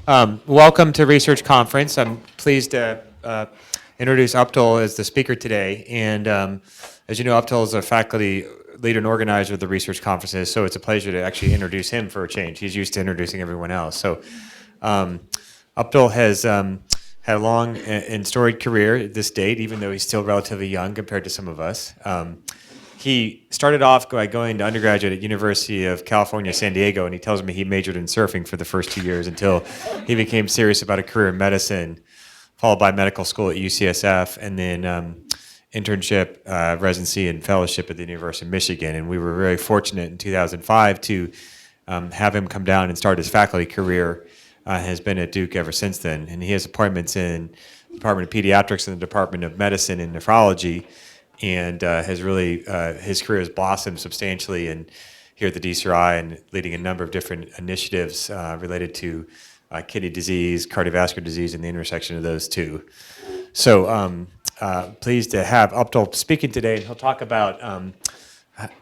Welcome to Research Conference. I'm pleased to introduce Uptal as the speaker today. And as you know, Uptal is a faculty leader and organizer of the research conferences, so it's a pleasure to actually introduce him for a change. He's used to introducing everyone else. So Uptal has had a long and storied career at this date, even though he's still relatively young compared to some of us. He started off by going to undergraduate at University of California, San Diego, and he tells me he majored in surfing for the first 2 years until he became serious about a career in medicine, followed by medical school at UCSF, and then internship, residency, and fellowship at the University of Michigan. And we were very fortunate in 2005 to have him come down and start his faculty career. Has been at Duke ever since then. And he has appointments in the Department of Pediatrics and the Department of Medicine and Nephrology, and has really, his career has blossomed substantially here at the DCRI and leading a number of different initiatives related to kidney disease, cardiovascular disease, and the intersection of those two. So pleased to have Uptal speaking today, and he'll talk about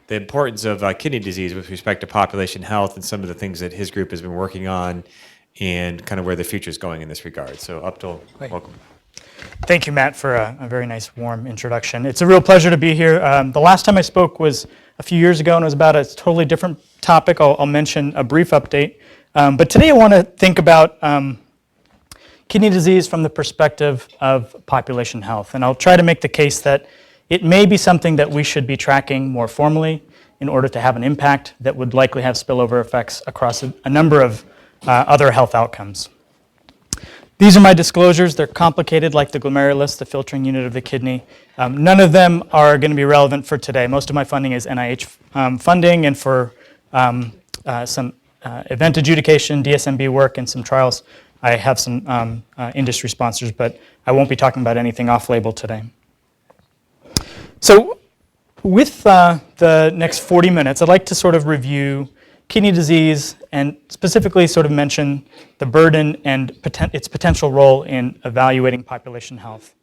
the importance of kidney disease with respect to population health and some of the things that his group has been working on and kind of where the future is going in this regard. So Uptal, welcome. Thank you, Matt, for a very nice, warm introduction. It's a real pleasure to be here. The last time I spoke was a few years ago, and it was about a totally different topic. I'll mention a brief update. But today I want to think about kidney disease from the perspective of population health. And I'll try to make the case that it may be something that we should be tracking more formally in order to have an impact that would likely have spillover effects across a number of other health outcomes. These are my disclosures. They're complicated, like the glomerulus, the filtering unit of the kidney. None of them are going to be relevant for today. Most of my funding is NIH funding, and for some event adjudication, DSMB work, and some trials, I have some industry sponsors, but I won't be talking about anything off-label today. So with the next 40 minutes, I'd like to sort of review kidney disease and specifically sort of mention the burden and its potential role in evaluating population health.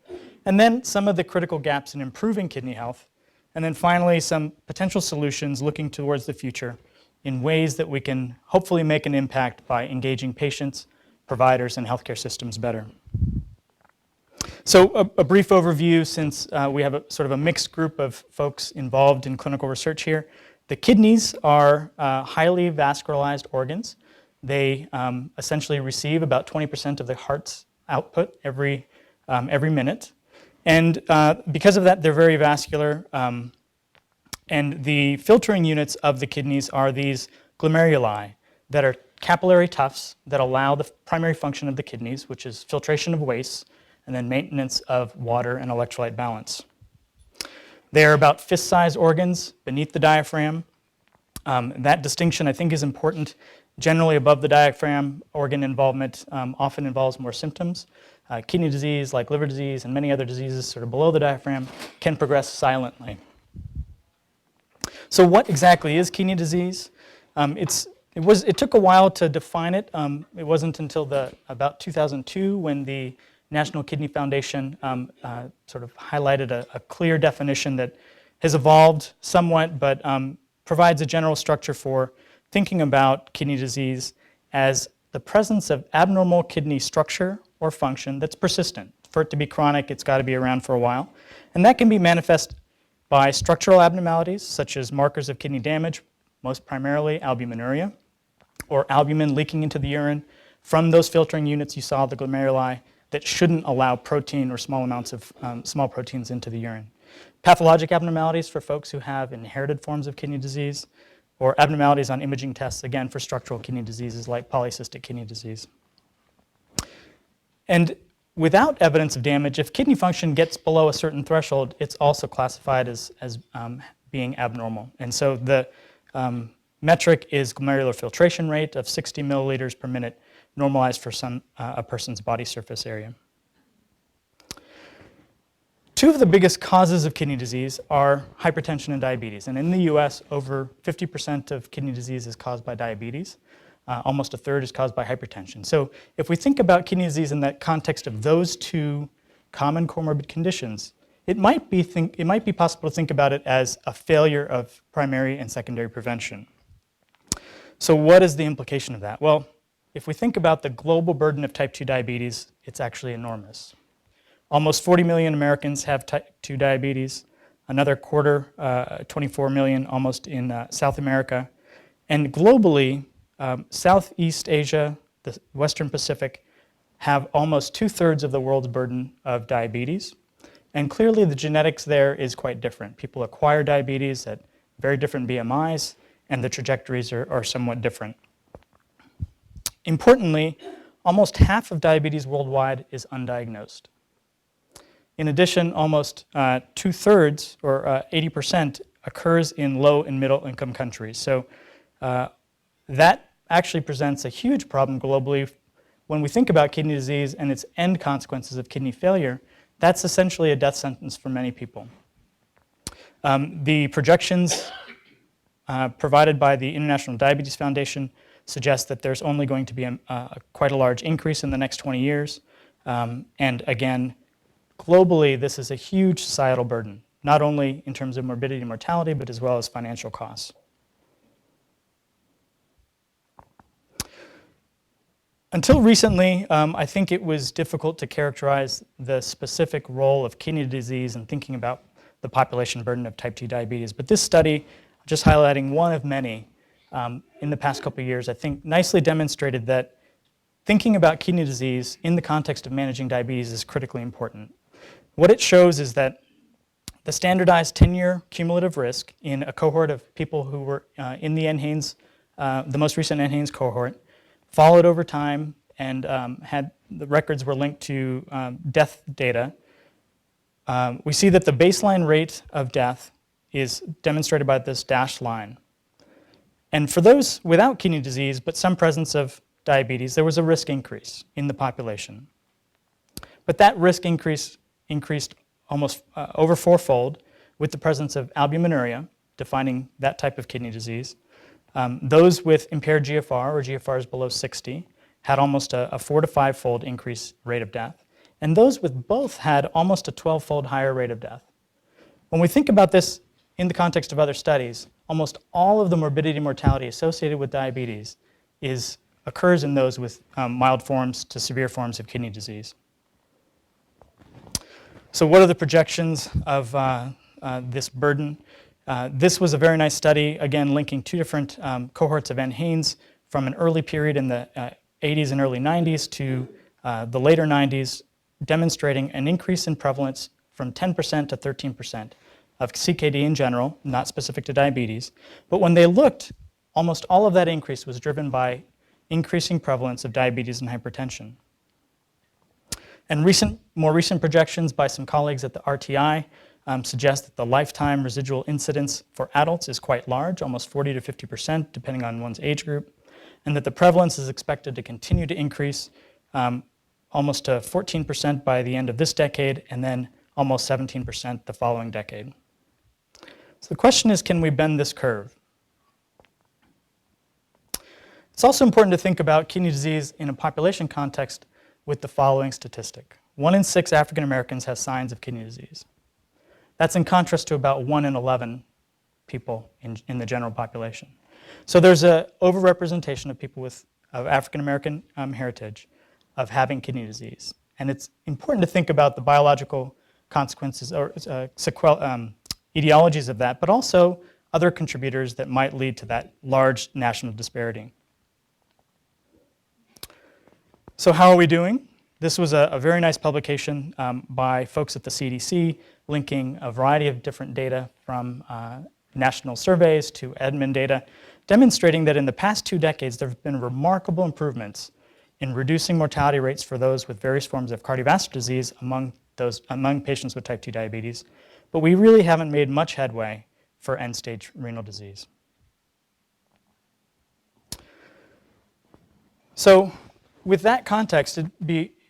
And then some of the critical gaps in improving kidney health. And then finally, some potential solutions looking towards the future in ways that we can hopefully make an impact by engaging patients, providers, and healthcare systems better. So a brief overview, since we have sort of a mixed group of folks involved in clinical research here. The kidneys are highly vascularized organs. They essentially receive about 20% of the heart's output every minute. And because of that, they're very vascular. And the filtering units of the kidneys are these glomeruli that are capillary tufts that allow the primary function of the kidneys, which is filtration of waste and then maintenance of water and electrolyte balance. They are about fist-sized organs beneath the diaphragm. That distinction, I think, is important. Generally above the diaphragm, organ involvement often involves more symptoms. Kidney disease, like liver disease and many other diseases sort of below the diaphragm, can progress silently. So what exactly is kidney disease? It took a while to define it. It wasn't until about 2002 when the National Kidney Foundation sort of highlighted a clear definition that has evolved somewhat, but provides a general structure for thinking about kidney disease as the presence of abnormal kidney structure or function that's persistent. For it to be chronic, it's got to be around for a while. And that can be manifest by structural abnormalities, such as markers of kidney damage, most primarily albuminuria, or albumin leaking into the urine from those filtering units you saw, the glomeruli, that shouldn't allow protein or small amounts of small proteins into the urine. Pathologic abnormalities for folks who have inherited forms of kidney disease, or abnormalities on imaging tests, again, for structural kidney diseases like polycystic kidney disease. And without evidence of damage, if kidney function gets below a certain threshold, it's also classified as being abnormal. And so the metric is glomerular filtration rate of 60 milliliters per minute, normalized for a person's body surface area. Two of the biggest causes of kidney disease are hypertension and diabetes. And in the US, over 50% of kidney disease is caused by diabetes. Almost a third is caused by hypertension. So if we think about kidney disease in that context of those two common comorbid conditions, it might be possible to think about it as a failure of primary and secondary prevention. So what is the implication of that? Well, if we think about the global burden of type 2 diabetes, it's actually enormous. Almost 40 million Americans have type 2 diabetes, another quarter, 24 million almost in South America. And globally, Southeast Asia, the Western Pacific, have almost 2/3 of the world's burden of diabetes. And clearly the genetics there is quite different. People acquire diabetes at very different BMIs, and the trajectories are somewhat different. Importantly, almost half of diabetes worldwide is undiagnosed. In addition, almost 2/3 or 80% occurs in low and middle income countries. So that actually presents a huge problem globally. When we think about kidney disease and its end consequences of kidney failure, that's essentially a death sentence for many people. The projections provided by the International Diabetes Foundation suggest that there's only going to be quite a large increase in the next 20 years. And again, globally, this is a huge societal burden, not only in terms of morbidity and mortality, but as well as financial costs. Until recently, I think it was difficult to characterize the specific role of kidney disease in thinking about the population burden of type 2 diabetes. But this study, just highlighting one of many in the past couple of years, I think nicely demonstrated that thinking about kidney disease in the context of managing diabetes is critically important. What it shows is that the standardized 10-year cumulative risk in a cohort of people who were in the NHANES, the most recent NHANES cohort, followed over time and had the records were linked to death data. We see that the baseline rate of death is demonstrated by this dashed line. And for those without kidney disease but some presence of diabetes, there was a risk increase in the population. But that risk increased almost over fourfold with the presence of albuminuria, defining that type of kidney disease. Those with impaired GFR or GFRs below 60 had almost a 4 to 5-fold increased rate of death. And those with both had almost a 12-fold higher rate of death. When we think about this in the context of other studies, almost all of the morbidity and mortality associated with diabetes occurs in those with mild forms to severe forms of kidney disease. So what are the projections of this burden? This was a very nice study, again, linking two different cohorts of NHANES from an early period in the 80s and early 90s to the later 90s, demonstrating an increase in prevalence from 10% to 13% of CKD in general, not specific to diabetes. But when they looked, almost all of that increase was driven by increasing prevalence of diabetes and hypertension. And more recent projections by some colleagues at the RTI suggest that the lifetime residual incidence for adults is quite large, almost 40 to 50%, depending on one's age group, and that the prevalence is expected to continue to increase almost to 14% by the end of this decade, and then almost 17% the following decade. So the question is, can we bend this curve? It's also important to think about kidney disease in a population context with the following statistic. 1 in 6 African Americans has signs of kidney disease. That's in contrast to about 1 in 11 people in the general population. So there's an overrepresentation of people of African American heritage of having kidney disease. And it's important to think about the biological consequences or etiologies of that, but also other contributors that might lead to that large national disparity. So how are we doing? This was a very nice publication by folks at the CDC, linking a variety of different data from national surveys to admin data, demonstrating that in the past 2 decades, there have been remarkable improvements in reducing mortality rates for those with various forms of cardiovascular disease among patients with type 2 diabetes. But we really haven't made much headway for end-stage renal disease. So with that context,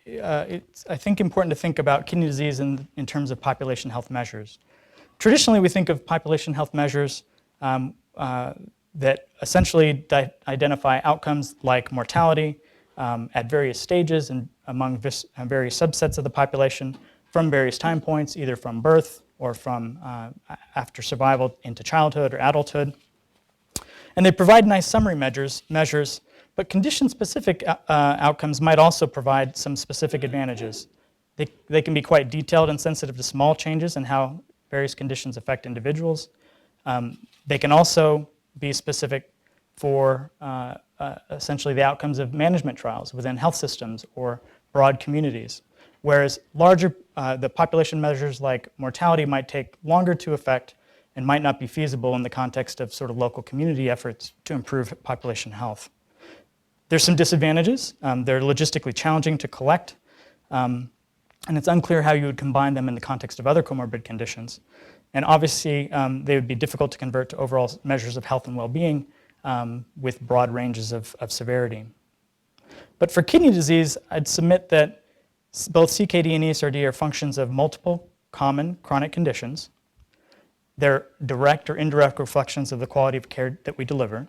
it's, I think, important to think about kidney disease in terms of population health measures. Traditionally, we think of population health measures that essentially identify outcomes like mortality at various stages and among various subsets of the population from various time points, either from birth or from after survival into childhood or adulthood. And they provide nice summary measures, But condition-specific outcomes might also provide some specific advantages. They can be quite detailed and sensitive to small changes in how various conditions affect individuals. They can also be specific for essentially the outcomes of management trials within health systems or broad communities. Whereas the population measures like mortality might take longer to affect and might not be feasible in the context of sort of local community efforts to improve population health. There's some disadvantages. They're logistically challenging to collect, and it's unclear how you would combine them in the context of other comorbid conditions. And obviously, they would be difficult to convert to overall measures of health and well-being with broad ranges of severity. But for kidney disease, I'd submit that both CKD and ESRD are functions of multiple common chronic conditions. They're direct or indirect reflections of the quality of care that we deliver.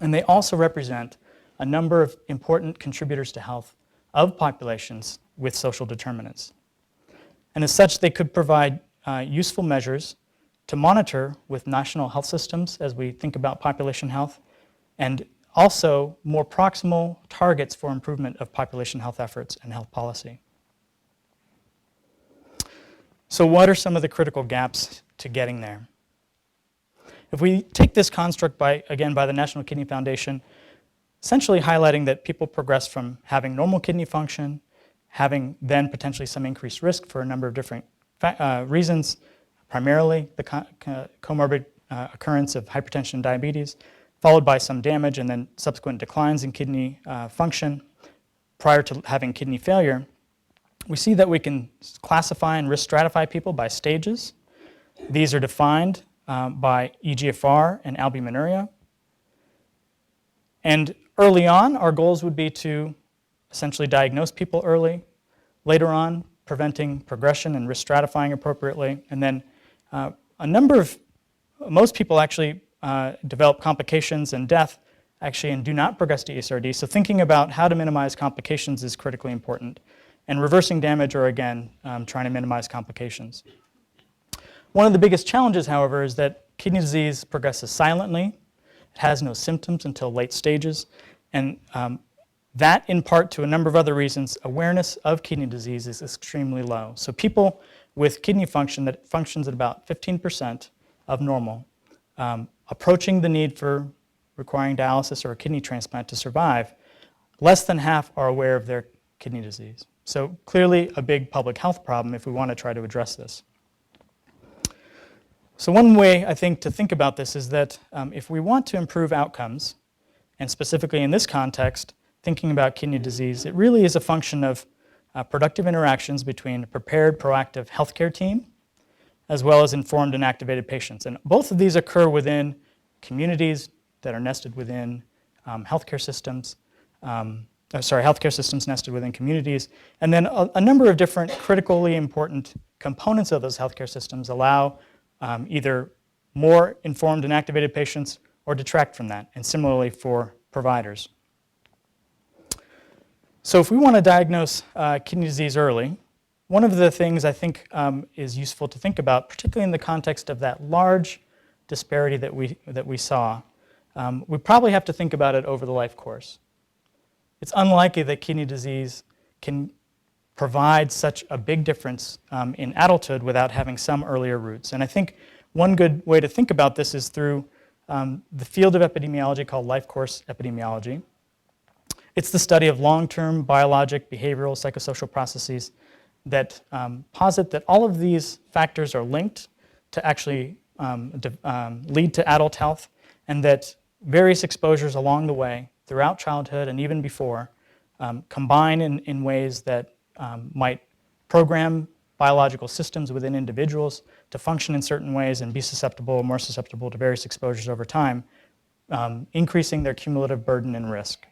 And they also represent a number of important contributors to health of populations with social determinants. And as such, they could provide useful measures to monitor with national health systems as we think about population health, and also more proximal targets for improvement of population health efforts and health policy. So what are some of the critical gaps to getting there? If we take this construct by the National Kidney Foundation, essentially highlighting that people progress from having normal kidney function, having then potentially some increased risk for a number of different reasons, primarily the comorbid occurrence of hypertension and diabetes, followed by some damage and then subsequent declines in kidney function prior to having kidney failure. We see that we can classify and risk stratify people by stages. These are defined by eGFR and albuminuria. And early on, our goals would be to essentially diagnose people early. Later on, preventing progression and risk stratifying appropriately. And then most people actually develop complications and death actually and do not progress to ESRD. So thinking about how to minimize complications is critically important. And reversing damage are, again, trying to minimize complications. One of the biggest challenges, however, is that kidney disease progresses silently. It has no symptoms until late stages. And that, in part to a number of other reasons, awareness of kidney disease is extremely low. So people with kidney function that functions at about 15% of normal, approaching the need for requiring dialysis or a kidney transplant to survive, less than half are aware of their kidney disease. So clearly a big public health problem if we want to try to address this. So one way I think to think about this is that if we want to improve outcomes, and specifically in this context, thinking about kidney disease, it really is a function of productive interactions between a prepared, proactive healthcare team, as well as informed and activated patients. And both of these occur within communities that are nested within healthcare systems, healthcare systems nested within communities. And then a number of different critically important components of those healthcare systems allow either more informed and activated patients or detract from that, and similarly for providers. So if we want to diagnose kidney disease early, one of the things I think is useful to think about, particularly in the context of that large disparity that we saw, we probably have to think about it over the life course. It's unlikely that kidney disease can provide such a big difference in adulthood without having some earlier roots. And I think one good way to think about this is through the field of epidemiology called life course epidemiology. It's the study of long-term biologic, behavioral, psychosocial processes that posit that all of these factors are linked to actually lead to adult health, and that various exposures along the way throughout childhood and even before combine in ways that might program biological systems within individuals to function in certain ways and be susceptible, more susceptible to various exposures over time, increasing their cumulative burden and risk.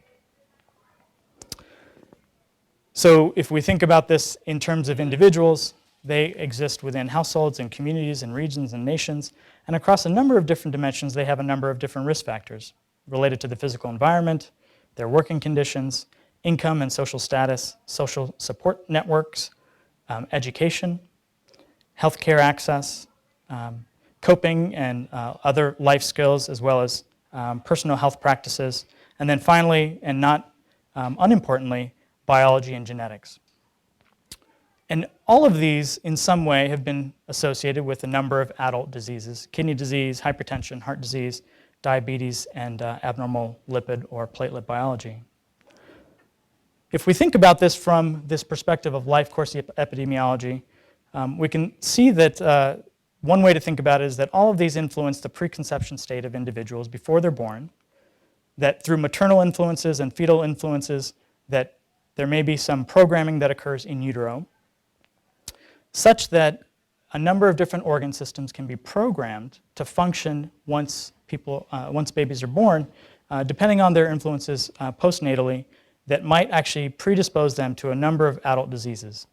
So if we think about this in terms of individuals, they exist within households and communities and regions and nations, and across a number of different dimensions, they have a number of different risk factors related to the physical environment, their working conditions, income and social status, social support networks, education, healthcare access, coping and other life skills, as well as personal health practices, And then finally, and not unimportantly, biology and genetics. And all of these, in some way, have been associated with a number of adult diseases: kidney disease, hypertension, heart disease, diabetes, and abnormal lipid or platelet biology. If we think about this from this perspective of life course epidemiology, we can see that one way to think about it is that all of these influence the preconception state of individuals before they're born, that through maternal influences and fetal influences, that there may be some programming that occurs in utero, such that a number of different organ systems can be programmed to function once babies are born, depending on their influences postnatally, that might actually predispose them to a number of adult diseases.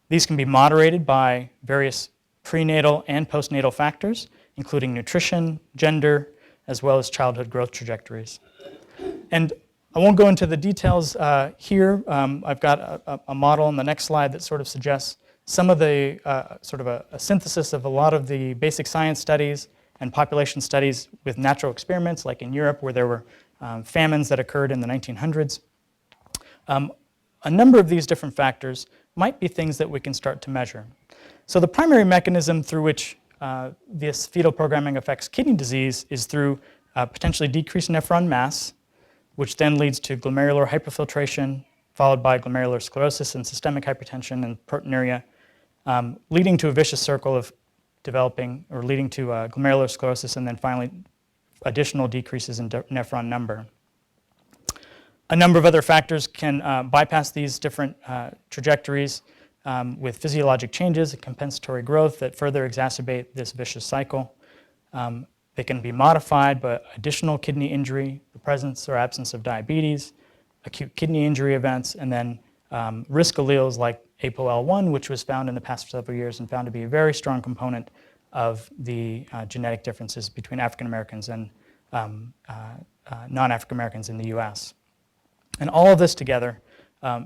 These can be moderated by various prenatal and postnatal factors, including nutrition, gender, as well as childhood growth trajectories. And I won't go into the details here. I've got a model on the next slide that sort of suggests some of the sort of a synthesis of a lot of the basic science studies and population studies with natural experiments, like in Europe, where there were famines that occurred in the 1900s. A number of these different factors might be things that we can start to measure. So the primary mechanism through which this fetal programming affects kidney disease is through potentially decreased nephron mass, which then leads to glomerular hyperfiltration, followed by glomerular sclerosis and systemic hypertension and proteinuria, leading to a vicious circle of developing or leading to glomerular sclerosis, and then finally additional decreases in nephron number. A number of other factors can bypass these different trajectories with physiologic changes and compensatory growth that further exacerbate this vicious cycle. They can be modified by additional kidney injury, the presence or absence of diabetes, acute kidney injury events, and then risk alleles like ApoL1, which was found in the past several years and found to be a very strong component of the genetic differences between African Americans and non-African Americans in the US. And all of this together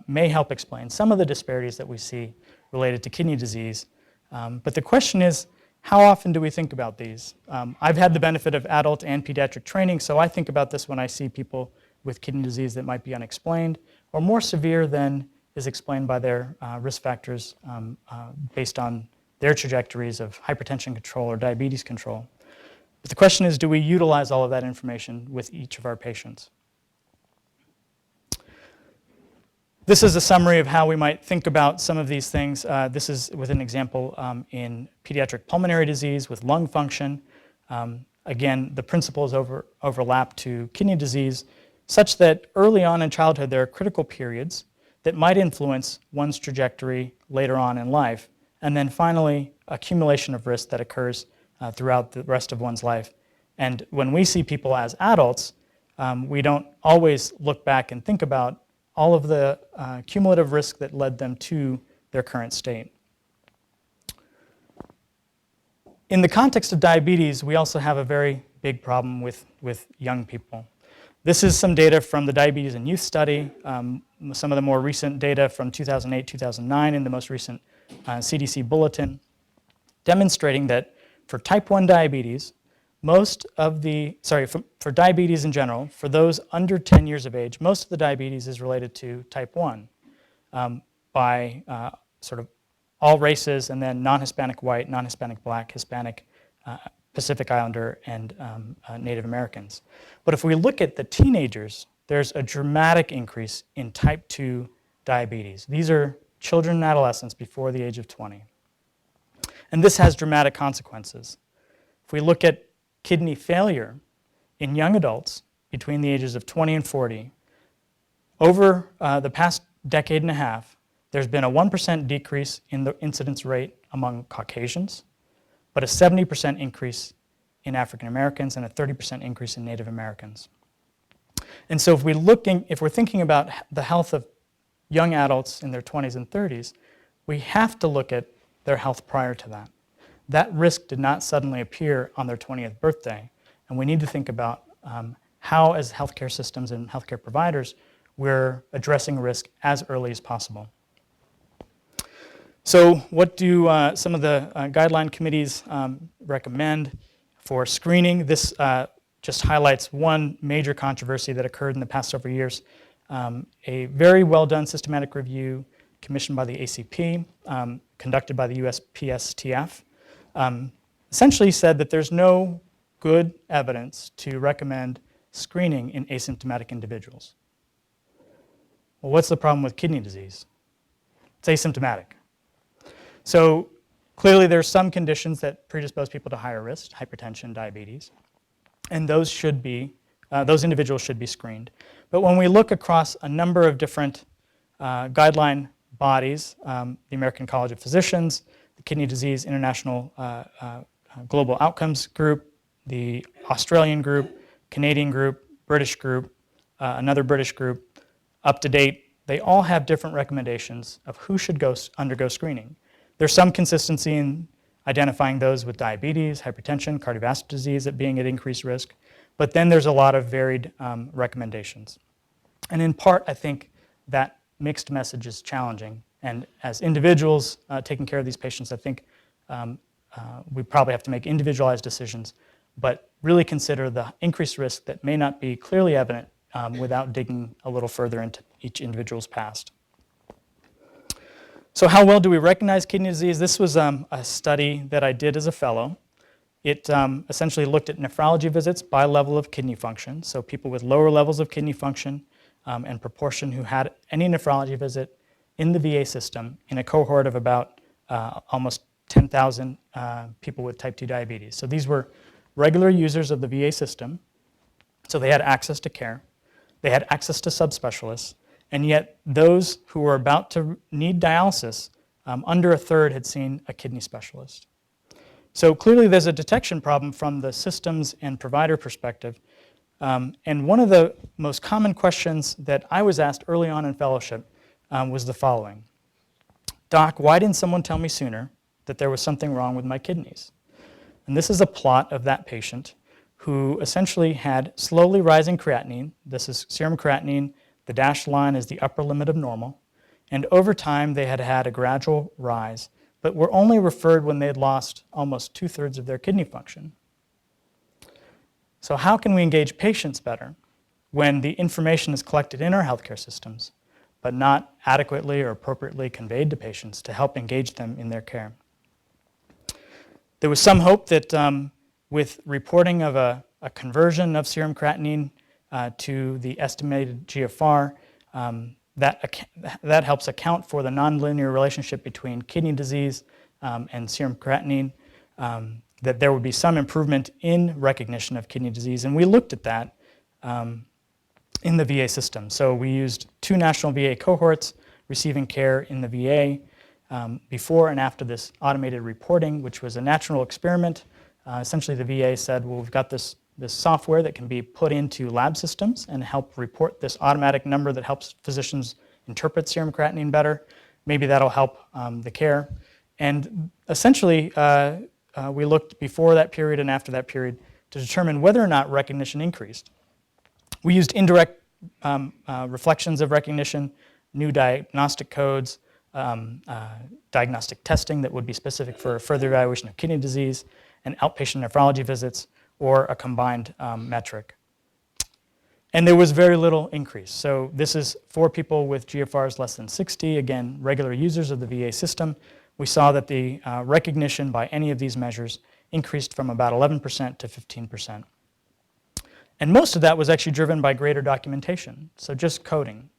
may help explain some of the disparities that we see related to kidney disease. But the question is, how often do we think about these? I've had the benefit of adult and pediatric training, so I think about this when I see people with kidney disease that might be unexplained or more severe than is explained by their risk factors based on their trajectories of hypertension control or diabetes control. But the question is, do we utilize all of that information with each of our patients? This is a summary of how we might think about some of these things. This is with an example in pediatric pulmonary disease with lung function. Again, the principles overlap to kidney disease, such that early on in childhood there are critical periods that might influence one's trajectory later on in life, and then finally accumulation of risk that occurs throughout the rest of one's life. And when we see people as adults, we don't always look back and think about all of the cumulative risk that led them to their current state. In the context of diabetes, we also have a very big problem with young people. This is some data from the Diabetes in Youth study, some of the more recent data from 2008, 2009 in the most recent CDC bulletin, demonstrating that for type 1 diabetes, for diabetes in general, for those under 10 years of age, most of the diabetes is related to type 1 by sort of all races, and then non-Hispanic white, non-Hispanic black, Hispanic, Pacific Islander, and Native Americans. But if we look at the teenagers, there's a dramatic increase in type 2 diabetes. These are children and adolescents before the age of 20. And this has dramatic consequences. If we look at kidney failure in young adults between the ages of 20 and 40, over the past decade and a half, there's been a 1% decrease in the incidence rate among Caucasians, but a 70% increase in African Americans and a 30% increase in Native Americans. And so if we're thinking about the health of young adults in their 20s and 30s, we have to look at their health prior to that. That risk did not suddenly appear on their 20th birthday, and we need to think about how, as healthcare systems and healthcare providers, we're addressing risk as early as possible. So what do some of the guideline committees recommend for screening? This just highlights one major controversy that occurred in the past several years. A very well-done systematic review commissioned by the ACP, conducted by the USPSTF, essentially said that there's no good evidence to recommend screening in asymptomatic individuals. Well, what's the problem with kidney disease? It's asymptomatic. So clearly there's some conditions that predispose people to higher risk, hypertension, diabetes, and those individuals should be screened. But when we look across a number of different guideline bodies, the American College of Physicians, the Kidney Disease International Global Outcomes Group, the Australian group, Canadian group, British group, another British group, UpToDate, they all have different recommendations of who should undergo screening. There's some consistency in identifying those with diabetes, hypertension, cardiovascular disease at being at increased risk, but then there's a lot of varied recommendations. And in part, I think that mixed message is challenging. And as individuals taking care of these patients, I think we probably have to make individualized decisions, but really consider the increased risk that may not be clearly evident without digging a little further into each individual's past. So how well do we recognize kidney disease? This was a study that I did as a fellow. It essentially looked at nephrology visits by level of kidney function, so people with lower levels of kidney function and proportion who had any nephrology visit in the VA system in a cohort of about almost 10,000 people with type 2 diabetes. So these were regular users of the VA system, so they had access to care, they had access to subspecialists, and yet those who were about to need dialysis, under a third had seen a kidney specialist. So clearly there's a detection problem from the systems and provider perspective. And one of the most common questions that I was asked early on in fellowship was the following. Doc, why didn't someone tell me sooner that there was something wrong with my kidneys? And this is a plot of that patient who essentially had slowly rising creatinine. This is serum creatinine. The dashed line is the upper limit of normal. And over time, they had had a gradual rise, but were only referred when they had lost almost 2/3 of their kidney function. So how can we engage patients better when the information is collected in our healthcare systems, but not adequately or appropriately conveyed to patients to help engage them in their care? There was some hope that with reporting of a conversion of serum creatinine to the estimated GFR, that helps account for the nonlinear relationship between kidney disease and serum creatinine, that there would be some improvement in recognition of kidney disease. And we looked at that in the VA system. So we used 2 national VA cohorts receiving care in the VA before and after this automated reporting, which was a natural experiment. Essentially, the VA said, well, we've got this software that can be put into lab systems and help report this automatic number that helps physicians interpret serum creatinine better. Maybe that'll help the care. And essentially, we looked before that period and after that period to determine whether or not recognition increased. We used indirect reflections of recognition, new diagnostic codes, diagnostic testing that would be specific for further evaluation of kidney disease, and outpatient nephrology visits, or a combined metric. And there was very little increase. So this is for people with GFRs less than 60, again, regular users of the VA system. We saw that the recognition by any of these measures increased from about 11% to 15%. And most of that was actually driven by greater documentation, so just coding.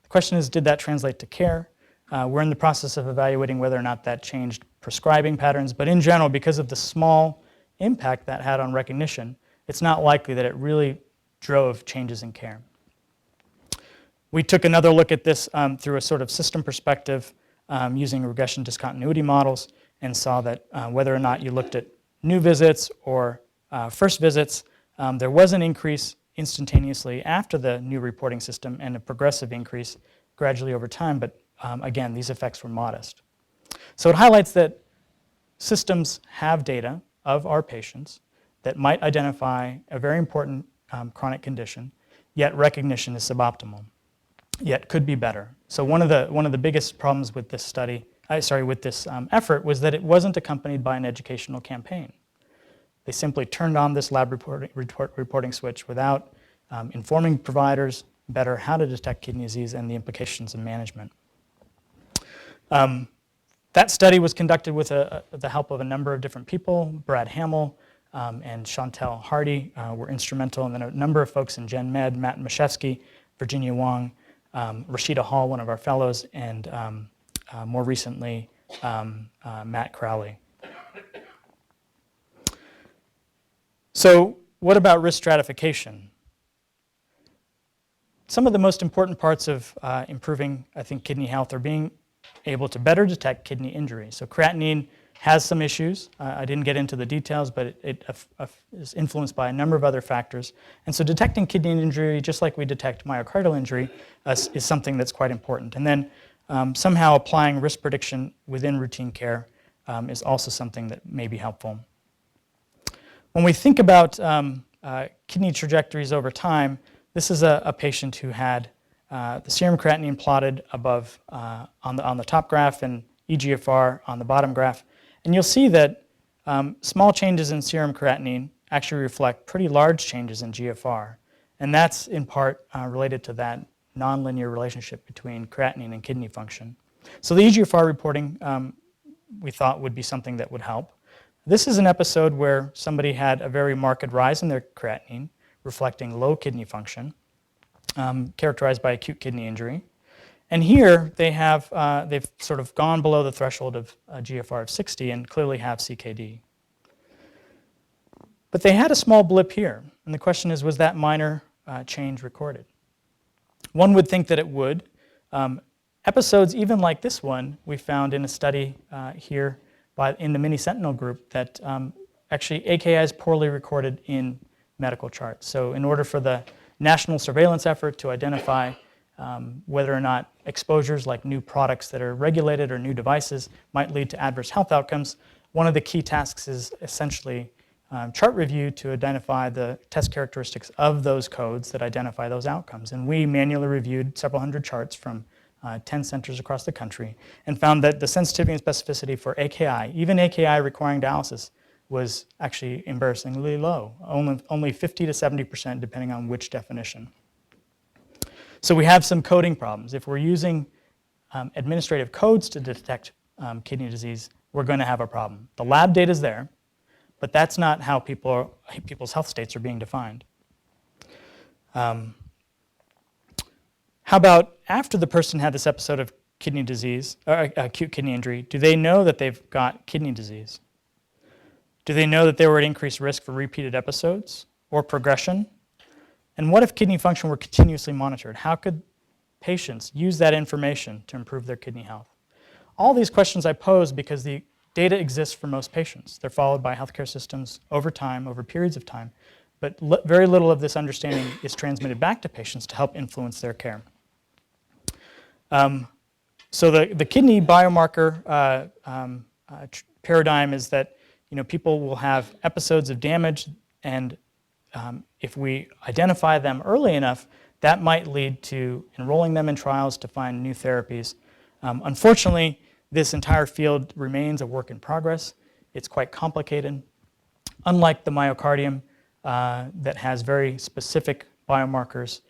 The question is, did that translate to care? We're in the process of evaluating whether or not that changed prescribing patterns, but in general, because of the small impact that had on recognition, it's not likely that it really drove changes in care. We took another look at this through a sort of system perspective using regression discontinuity models and saw that whether or not you looked at new visits or first visits, there was an increase instantaneously after the new reporting system and a progressive increase gradually over time, but again, these effects were modest. So it highlights that systems have data of our patients that might identify a very important chronic condition, yet recognition is suboptimal, yet could be better. So one of the biggest problems with this study, with this effort, was that it wasn't accompanied by an educational campaign. They simply turned on this lab reporting switch without informing providers better how to detect kidney disease and the implications of management. That study was conducted with the help of a number of different people. Brad Hamill and Chantel Hardy were instrumental, and then a number of folks in Gen Med, Matt Mashevsky, Virginia Wong, Rashida Hall, one of our fellows, and more recently, Matt Crowley. So what about risk stratification? Some of the most important parts of improving, I think, kidney health are being able to better detect kidney injury. So creatinine has some issues. I didn't get into the details, but it is influenced by a number of other factors. And so detecting kidney injury, just like we detect myocardial injury, is something that's quite important. And then somehow applying risk prediction within routine care is also something that may be helpful. When we think about kidney trajectories over time, this is a patient who had the serum creatinine plotted above on the top graph and eGFR on the bottom graph. And you'll see that small changes in serum creatinine actually reflect pretty large changes in GFR. And that's in part related to that nonlinear relationship between creatinine and kidney function. So the eGFR reporting we thought would be something that would help. This is an episode where somebody had a very marked rise in their creatinine, reflecting low kidney function, characterized by acute kidney injury. And here they have, they've sort of gone below the threshold of a GFR of 60 and clearly have CKD. But they had a small blip here, and the question is, was that minor change recorded? One would think that it would. Episodes even like this one, we found in a study here in the mini-sentinel group that actually AKI is poorly recorded in medical charts. So in order for the national surveillance effort to identify whether or not exposures like new products that are regulated or new devices might lead to adverse health outcomes, one of the key tasks is essentially chart review to identify the test characteristics of those codes that identify those outcomes. And we manually reviewed several hundred charts from 10 centers across the country and found that the sensitivity and specificity for AKI, even AKI requiring dialysis, was actually embarrassingly low, only 50 to 70% depending on which definition. So we have some coding problems. If we're using administrative codes to detect kidney disease, we're going to have a problem. The lab data is there, but that's not how people's health states are being defined. How about after the person had this episode of kidney disease, or acute kidney injury, do they know that they've got kidney disease? Do they know that they were at increased risk for repeated episodes or progression? And what if kidney function were continuously monitored? How could patients use that information to improve their kidney health? All these questions I pose because the data exists for most patients. They're followed by healthcare systems over time, over periods of time, but very little of this understanding is transmitted back to patients to help influence their care. So the kidney biomarker paradigm is that people will have episodes of damage, and if we identify them early enough, that might lead to enrolling them in trials to find new therapies. Unfortunately, this entire field remains a work in progress. It's quite complicated. Unlike the myocardium that has very specific biomarkers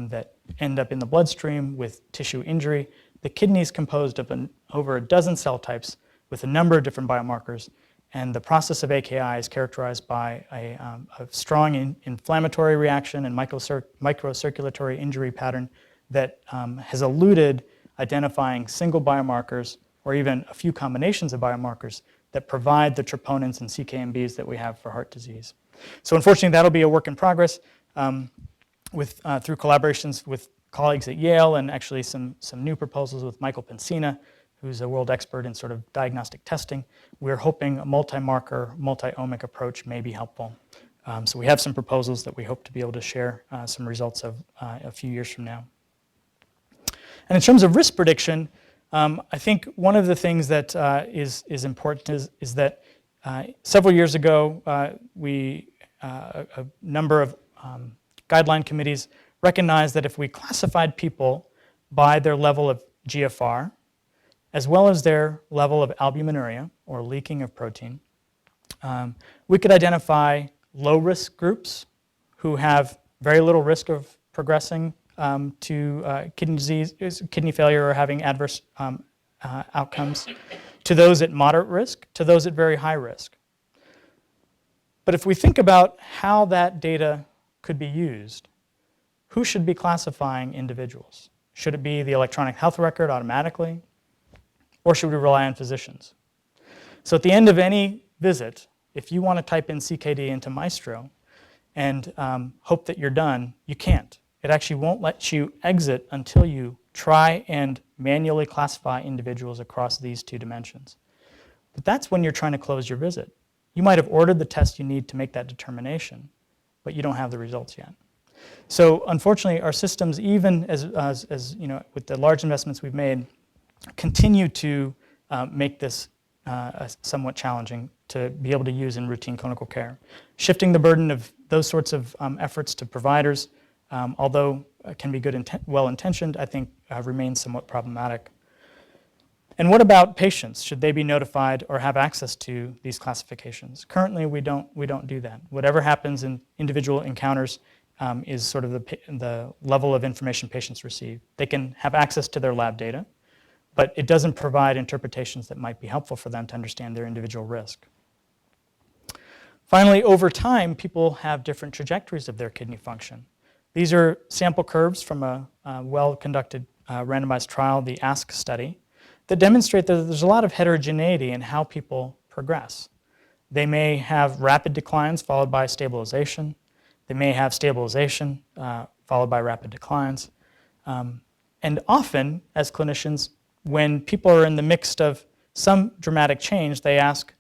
that end up in the bloodstream with tissue injury, the kidney is composed of over a dozen cell types with a number of different biomarkers. And the process of AKI is characterized by a strong inflammatory reaction and microcirculatory injury pattern that has eluded identifying single biomarkers or even a few combinations of biomarkers that provide the troponins and CKMBs that we have for heart disease. So unfortunately, that'll be a work in progress through collaborations with colleagues at Yale and actually some new proposals with Michael Pensina, who's a world expert in sort of diagnostic testing. We're hoping a multi-marker, multi-omic approach may be helpful. So we have some proposals that we hope to be able to share some results of a few years from now. And in terms of risk prediction, I think one of the things that is important is that several years ago, a number of guideline committees recognized that if we classified people by their level of GFR, as well as their level of albuminuria, or leaking of protein, We could identify low-risk groups who have very little risk of progressing to kidney disease, kidney failure, or having adverse outcomes, to those at moderate risk, to those at very high risk. But if we think about how that data could be used, who should be classifying individuals? Should it be the electronic health record automatically, or should we rely on physicians? So at the end of any visit, if you want to type in CKD into Maestro and hope that you're done, you can't. It actually won't let you exit until you try and manually classify individuals across these two dimensions. But that's when you're trying to close your visit. You might have ordered the test you need to make that determination, but you don't have the results yet. So unfortunately, our systems, even as you know, with the large investments we've made, continue to make this somewhat challenging to be able to use in routine clinical care. Shifting the burden of those sorts of efforts to providers, although can be good, well-intentioned, I think remains somewhat problematic. And what about patients? Should they be notified or have access to these classifications? Currently, we don't do that. Whatever happens in individual encounters is sort of the level of information patients receive. They can have access to their lab data, but it doesn't provide interpretations that might be helpful for them to understand their individual risk. Finally, over time, people have different trajectories of their kidney function. These are sample curves from a well-conducted randomized trial, the ASK study, that demonstrate that there's a lot of heterogeneity in how people progress. They may have rapid declines followed by stabilization. They may have stabilization followed by rapid declines. And often, as clinicians, when people are in the midst of some dramatic change, they ask,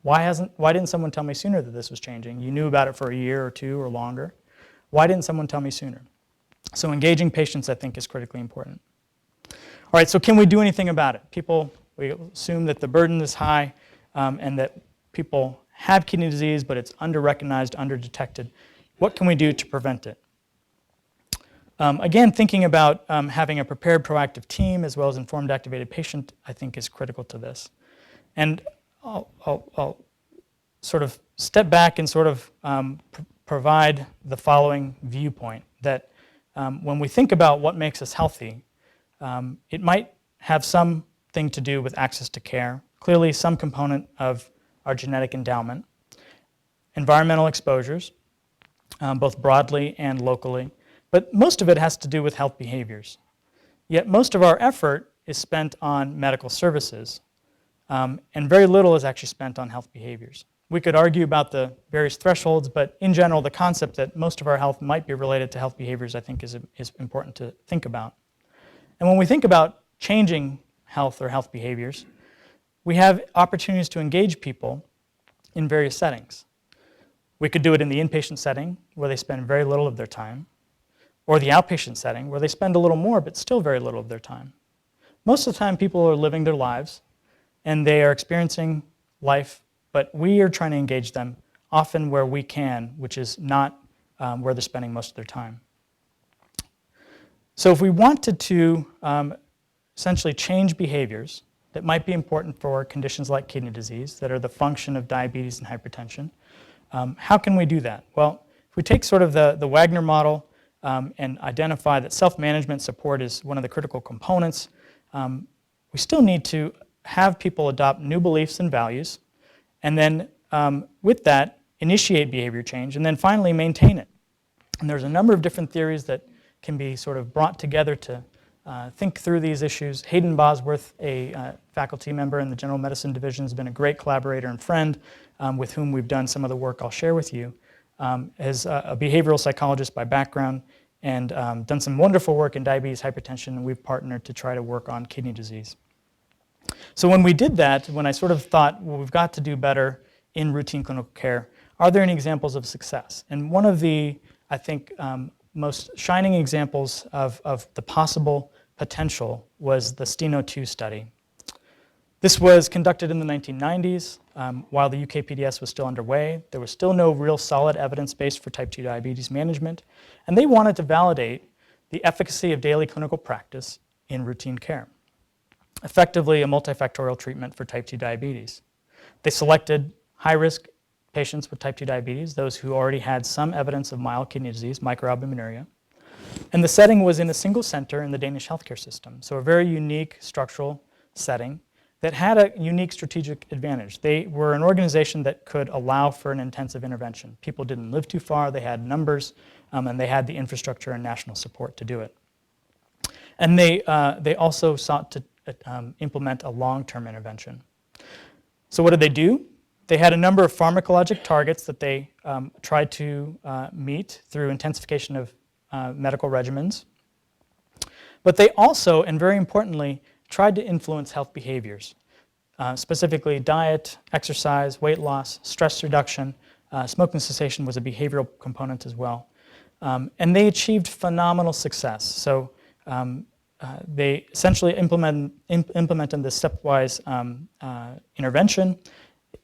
why didn't someone tell me sooner that this was changing? You knew about it for a year or two or longer. Why didn't someone tell me sooner? So engaging patients, I think, is critically important. All right, so can we do anything about it? We assume that the burden is high and that people have kidney disease, but it's under-recognized, under-detected. What can we do to prevent it? Again, thinking about having a prepared, proactive team as well as informed, activated patient, I think is critical to this. And I'll sort of step back and sort of provide the following viewpoint, that when we think about what makes us healthy, it might have something to do with access to care, clearly some component of our genetic endowment, environmental exposures, both broadly and locally, but most of it has to do with health behaviors. Yet most of our effort is spent on medical services, and very little is actually spent on health behaviors. We could argue about the various thresholds, but in general, the concept that most of our health might be related to health behaviors, I think, is important to think about. And when we think about changing health or health behaviors, we have opportunities to engage people in various settings. We could do it in the inpatient setting, where they spend very little of their time, or the outpatient setting, where they spend a little more, but still very little of their time. Most of the time, people are living their lives, and they are experiencing life, but we are trying to engage them often where we can, which is not where they're spending most of their time. So if we wanted to essentially change behaviors that might be important for conditions like kidney disease that are the function of diabetes and hypertension, how can we do that? Well, if we take sort of the Wagner model and identify that self-management support is one of the critical components, we still need to have people adopt new beliefs and values, and then with that, initiate behavior change, and then finally maintain it. And there's a number of different theories that can be sort of brought together to think through these issues. Hayden Bosworth, a faculty member in the general medicine division, has been a great collaborator and friend with whom we've done some of the work I'll share with you, is a behavioral psychologist by background and done some wonderful work in diabetes, hypertension, and we've partnered to try to work on kidney disease. So when we did that, when I sort of thought, well, we've got to do better in routine clinical care, are there any examples of success? And one of the, I think, most shining examples of the possible potential was the STENO2 study. This was conducted in the 1990s while the UK PDS was still underway. There was still no real solid evidence base for type 2 diabetes management, and they wanted to validate the efficacy of daily clinical practice in routine care, effectively a multifactorial treatment for type 2 diabetes. They selected high-risk patients with type 2 diabetes, those who already had some evidence of mild kidney disease, microalbuminuria. And the setting was in a single center in the Danish healthcare system, so a very unique structural setting that had a unique strategic advantage. They were an organization that could allow for an intensive intervention. People didn't live too far, they had numbers, and they had the infrastructure and national support to do it. And they also sought to implement a long-term intervention. So what did they do? They had a number of pharmacologic targets that they tried to meet through intensification of medical regimens. But they also, and very importantly, tried to influence health behaviors, specifically diet, exercise, weight loss, stress reduction. Smoking cessation was a behavioral component as well. And they achieved phenomenal success. So they essentially implemented this stepwise intervention.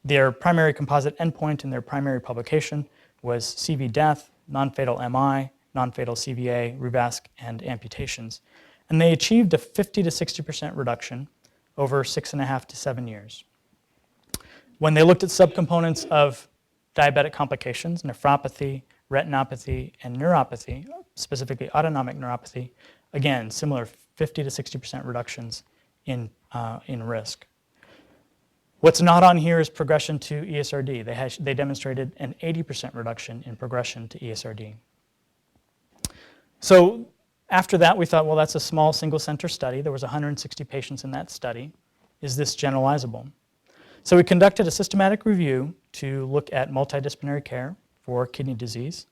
Their primary composite endpoint in their primary publication was CV death, non-fatal MI, non-fatal CVA, revasc, and amputations. And they achieved a 50 to 60% reduction over 6.5 to 7 years. When they looked at subcomponents of diabetic complications, nephropathy, retinopathy, and neuropathy, specifically autonomic neuropathy, again, similar 50 to 60% reductions in risk. What's not on here is progression to ESRD. They demonstrated an 80% reduction in progression to ESRD. So after that, we thought, well, that's a small single-center study. There was 160 patients in that study. Is this generalizable? So we conducted a systematic review to look at multidisciplinary care for kidney disease.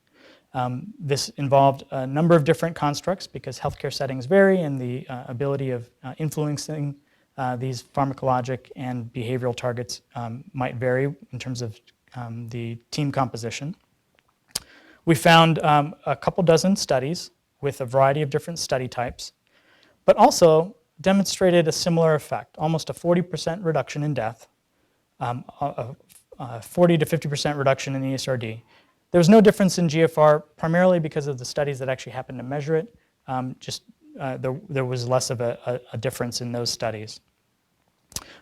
This involved a number of different constructs because healthcare settings vary and the ability of influencing these pharmacologic and behavioral targets might vary in terms of the team composition. We found a couple dozen studies with a variety of different study types, but also demonstrated a similar effect, almost a 40% reduction in death, a 40 to 50% reduction in ESRD. There was no difference in GFR, primarily because of the studies that actually happened to measure it. There was less of a difference in those studies.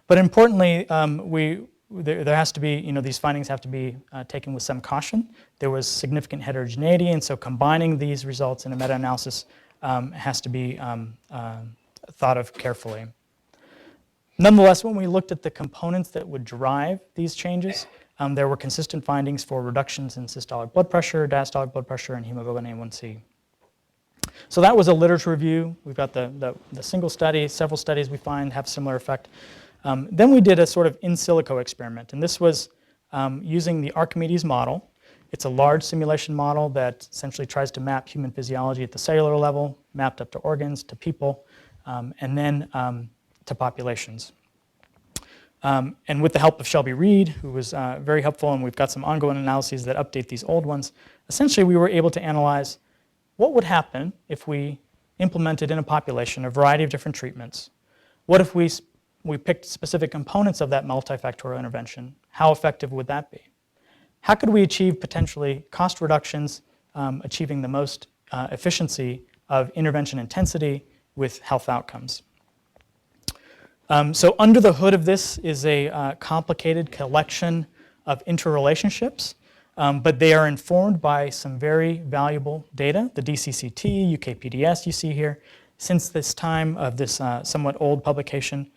But importantly, there has to be, these findings have to be taken with some caution. There was significant heterogeneity, and so combining these results in a meta-analysis has to be thought of carefully. Nonetheless, when we looked at the components that would drive these changes, there were consistent findings for reductions in systolic blood pressure, diastolic blood pressure, and hemoglobin A1C. So that was a literature review. We've got the single study, several studies we find have similar effect. Then we did a sort of in silico experiment, and this was using the Archimedes model. It's a large simulation model that essentially tries to map human physiology at the cellular level, mapped up to organs, to people, and then to populations. And with the help of Shelby Reed, who was very helpful, and we've got some ongoing analyses that update these old ones, essentially we were able to analyze what would happen if we implemented in a population a variety of different treatments. What if we picked specific components of that multifactorial intervention? How effective would that be? How could we achieve potentially cost reductions, achieving the most efficiency of intervention intensity with health outcomes? So under the hood of this is a complicated collection of interrelationships, but they are informed by some very valuable data, the DCCT, UKPDS you see here. Since this time of this somewhat old publication,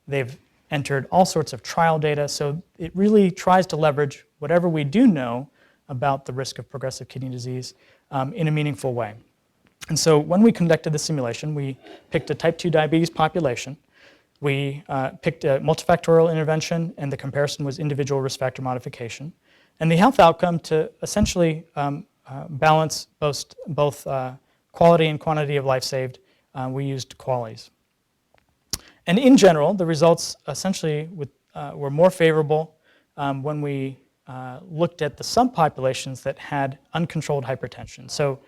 they've entered all sorts of trial data, so it really tries to leverage whatever we do know about the risk of progressive kidney disease in a meaningful way. And so when we conducted the simulation, we picked a type 2 diabetes population. We picked a multifactorial intervention, and the comparison was individual risk factor modification. And the health outcome to essentially balance both quality and quantity of life saved, we used QALYs. And in general, the results essentially were more favorable when we looked at the subpopulations that had uncontrolled hypertension. So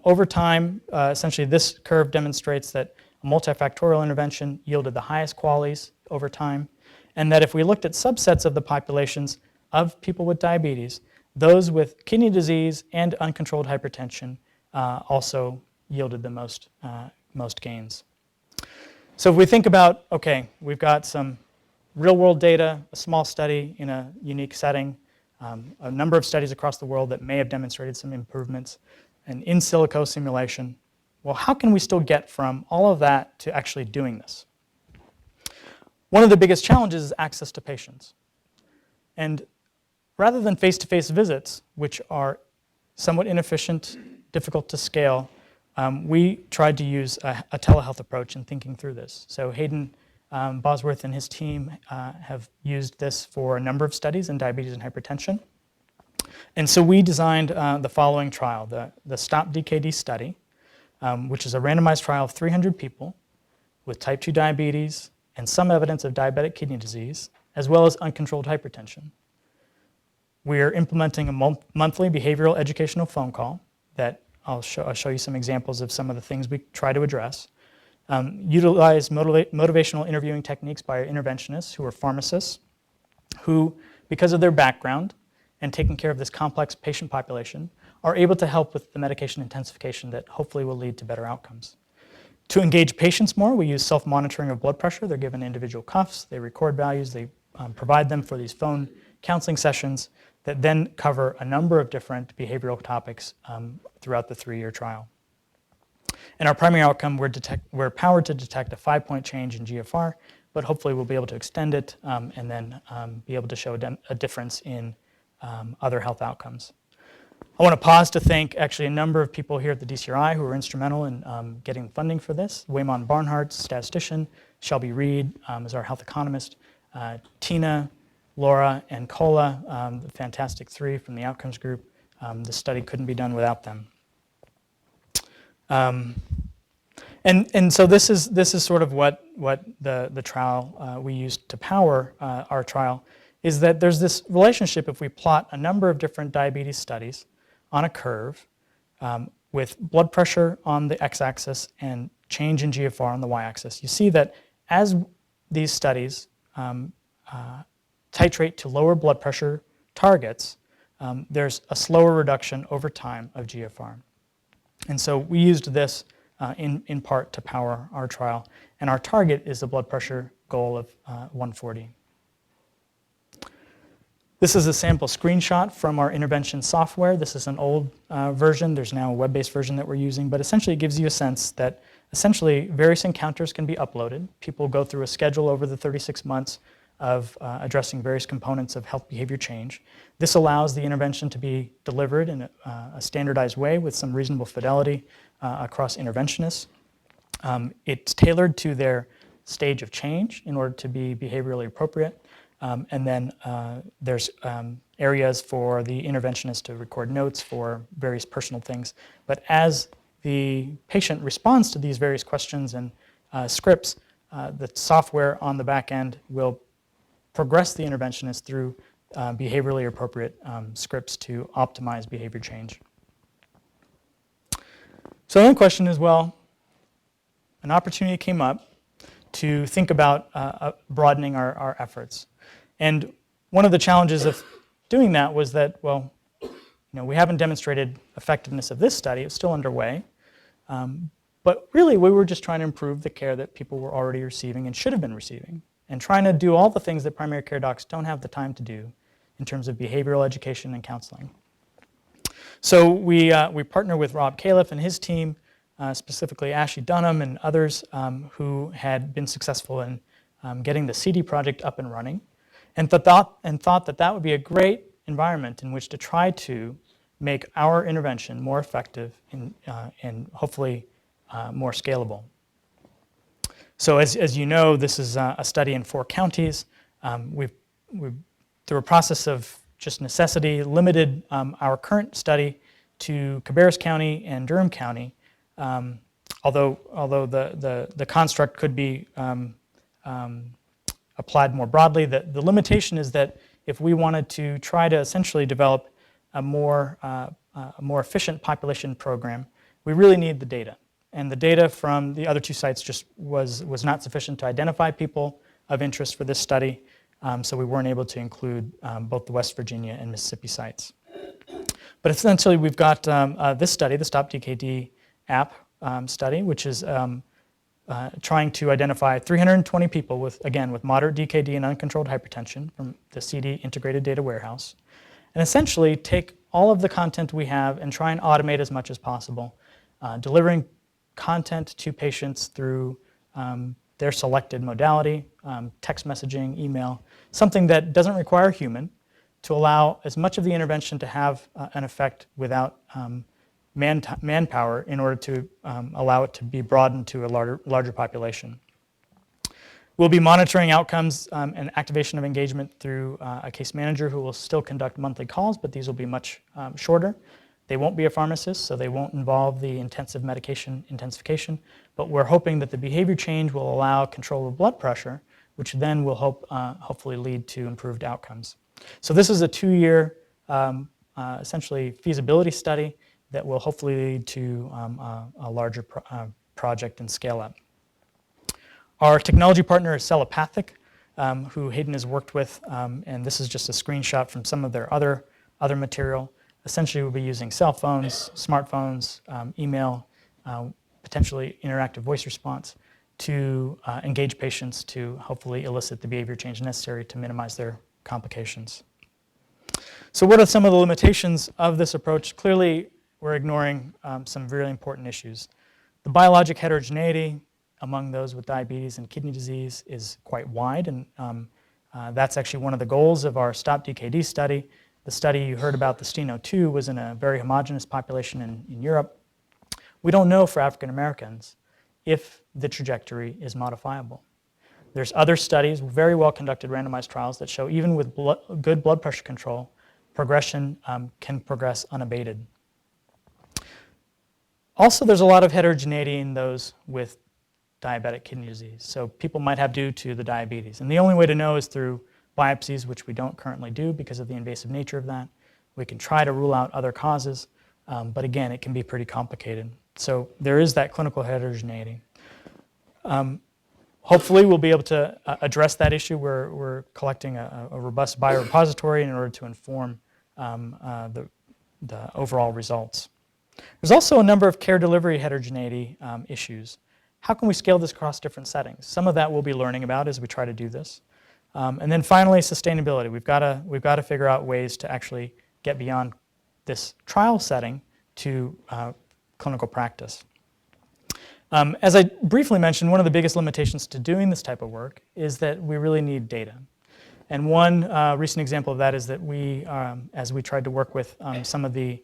over time, essentially this curve demonstrates that a multifactorial intervention yielded the highest QALYs over time, and that if we looked at subsets of the populations of people with diabetes, those with kidney disease and uncontrolled hypertension also yielded the most gains. So if we think about, okay, we've got some real-world data, a small study in a unique setting, a number of studies across the world that may have demonstrated some improvements, an in silico simulation. Well, how can we still get from all of that to actually doing this? One of the biggest challenges is access to patients. And rather than face-to-face visits, which are somewhat inefficient, difficult to scale, we tried to use a telehealth approach in thinking through this. So Hayden Bosworth and his team have used this for a number of studies in diabetes and hypertension. And so we designed the following trial, the STOP DKD study, which is a randomized trial of 300 people with type 2 diabetes and some evidence of diabetic kidney disease, as well as uncontrolled hypertension. We're implementing a monthly behavioral educational phone call that I'll show you some examples of some of the things we try to address. Utilize motivational interviewing techniques by our interventionists who are pharmacists, who, because of their background and taking care of this complex patient population, are able to help with the medication intensification that hopefully will lead to better outcomes. To engage patients more, we use self-monitoring of blood pressure. They're given individual cuffs, they record values, they provide them for these phone counseling sessions that then cover a number of different behavioral topics throughout the 3-year trial. And our primary outcome, we're powered to detect a 5-point change in GFR, but hopefully we'll be able to extend it and then be able to show a difference in other health outcomes. I want to pause to thank actually a number of people here at the DCRI who were instrumental in getting funding for this. Waymon Barnhart, statistician, Shelby Reed is our health economist, Tina, Laura, and Kola, the fantastic 3 from the outcomes group. The study couldn't be done without them. And so this is sort of what the trial we used to power our trial is that there's this relationship if we plot a number of different diabetes studies on a curve with blood pressure on the x-axis and change in GFR on the y-axis. You see that as these studies titrate to lower blood pressure targets, there's a slower reduction over time of GFR. And so we used this in part to power our trial, and our target is a blood pressure goal of 140. This is a sample screenshot from our intervention software. This is an old version. There's now a web-based version that we're using, but essentially it gives you a sense that essentially various encounters can be uploaded. People go through a schedule over the 36 months of addressing various components of health behavior change. This allows the intervention to be delivered in a standardized way with some reasonable fidelity across interventionists. It's tailored to their stage of change in order to be behaviorally appropriate. And then there's areas for the interventionist to record notes for various personal things. But as the patient responds to these various questions and scripts, the software on the back end will progress the interventionist through behaviorally appropriate scripts to optimize behavior change. So the question is, well, an opportunity came up to think about broadening our efforts. And one of the challenges of doing that was that, well, we haven't demonstrated effectiveness of this study. It's still underway. But really, we were just trying to improve the care that people were already receiving and should have been receiving, and trying to do all the things that primary care docs don't have the time to do in terms of behavioral education and counseling. So we partner with Rob Califf and his team, specifically Ashley Dunham and others who had been successful in getting the CD project up and running, and thought that that would be a great environment in which to try to make our intervention more effective and hopefully more scalable. So as you know, this is a study in 4 counties. We've, through a process of just necessity, limited our current study to Cabarrus County and Durham County, although the construct could be applied more broadly. The limitation is that if we wanted to try to essentially develop a more efficient population program, we really need the data. And the data from the other 2 sites just was not sufficient to identify people of interest for this study, so we weren't able to include both the West Virginia and Mississippi sites. But essentially, we've got this study, the STOP DKD app study, which is trying to identify 320 people with moderate DKD and uncontrolled hypertension from the CD Integrated Data Warehouse, and essentially take all of the content we have and try and automate as much as possible, delivering content to patients through their selected modality, text messaging, email, something that doesn't require a human, to allow as much of the intervention to have an effect without manpower in order to allow it to be broadened to a larger population. We'll be monitoring outcomes and activation of engagement through a case manager who will still conduct monthly calls, but these will be much shorter. They won't be a pharmacist, so they won't involve the intensive medication intensification, but we're hoping that the behavior change will allow control of blood pressure, which then will hopefully lead to improved outcomes. So this is a 2-year, essentially feasibility study that will hopefully lead to a larger project and scale up. Our technology partner is Celopathic, who Hayden has worked with, and this is just a screenshot from some of their other material. Essentially, we'll be using cell phones, smartphones, email, potentially interactive voice response to engage patients to hopefully elicit the behavior change necessary to minimize their complications. So what are some of the limitations of this approach? Clearly, we're ignoring some really important issues. The biologic heterogeneity among those with diabetes and kidney disease is quite wide, and that's actually one of the goals of our Stop DKD study. The study you heard about, the STENO2, was in a very homogeneous population in Europe. We don't know for African Americans if the trajectory is modifiable. There's other studies, very well conducted randomized trials that show even with good blood pressure control, progression can progress unabated. Also, there's a lot of heterogeneity in those with diabetic kidney disease. So people might have due to the diabetes. And the only way to know is through biopsies, which we don't currently do because of the invasive nature of that. We can try to rule out other causes, but again, it can be pretty complicated. So there is that clinical heterogeneity. Hopefully, we'll be able to address that issue. We're collecting a robust biorepository in order to inform the overall results. There's also a number of care delivery heterogeneity issues. How can we scale this across different settings? Some of that we'll be learning about as we try to do this. And then finally, sustainability. We've got to figure out ways to actually get beyond this trial setting to clinical practice. As I briefly mentioned, one of the biggest limitations to doing this type of work is that we really need data. And one recent example of that is that we, as we tried to work with some of the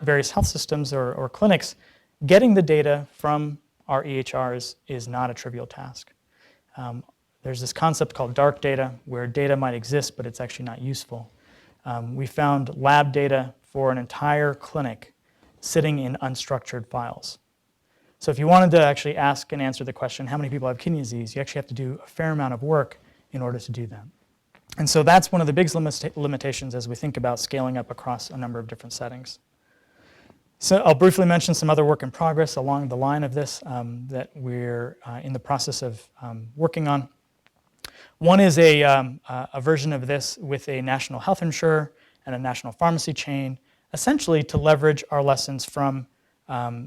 various health systems or clinics, getting the data from our EHRs is not a trivial task. There's this concept called dark data, where data might exist, but it's actually not useful. We found lab data for an entire clinic sitting in unstructured files. So if you wanted to actually ask and answer the question, how many people have kidney disease, you actually have to do a fair amount of work in order to do that. And so that's one of the biggest limitations as we think about scaling up across a number of different settings. So I'll briefly mention some other work in progress along the line of this that we're in the process of working on. One is a version of this with a national health insurer and a national pharmacy chain, essentially to leverage our lessons from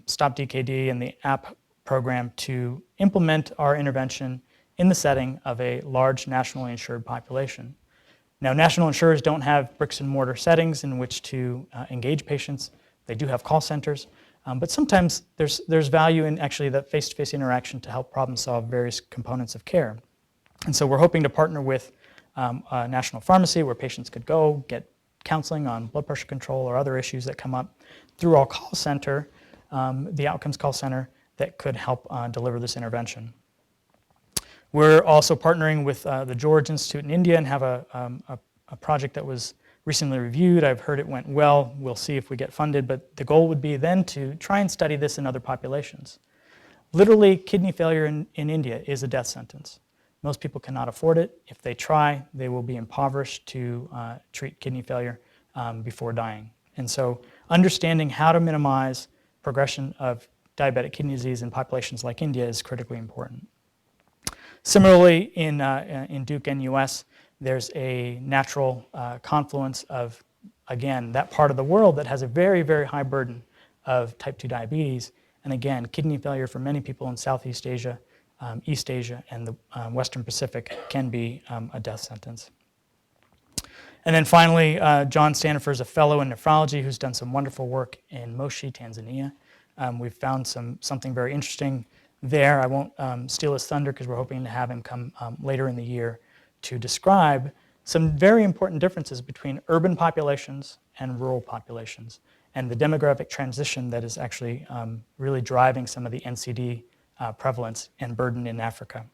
Stop DKD and the app program to implement our intervention in the setting of a large nationally insured population. Now, national insurers don't have bricks and mortar settings in which to engage patients. They do have call centers, but sometimes there's value in actually that face-to-face interaction to help problem solve various components of care. And so we're hoping to partner with a national pharmacy where patients could go get counseling on blood pressure control or other issues that come up through our call center, the outcomes call center, that could help deliver this intervention. We're also partnering with the George Institute in India and have a project that was recently reviewed. I've heard it went well. We'll see if we get funded, but the goal would be then to try and study this in other populations. Literally, kidney failure in India is a death sentence. Most people cannot afford it. If they try, they will be impoverished to treat kidney failure before dying. And so understanding how to minimize progression of diabetic kidney disease in populations like India is critically important. Similarly, in Duke and US, there's a natural confluence of, again, that part of the world that has a very, very high burden of type 2 diabetes And again, kidney failure for many people in Southeast Asia, East Asia, and the Western Pacific can be a death sentence. And then finally, John Stanifer is a fellow in nephrology who's done some wonderful work in Moshi, Tanzania. We've found something very interesting there. I won't steal his thunder because we're hoping to have him come later in the year to describe some very important differences between urban populations and rural populations, and the demographic transition that is actually really driving some of the NCD prevalence and burden in Africa.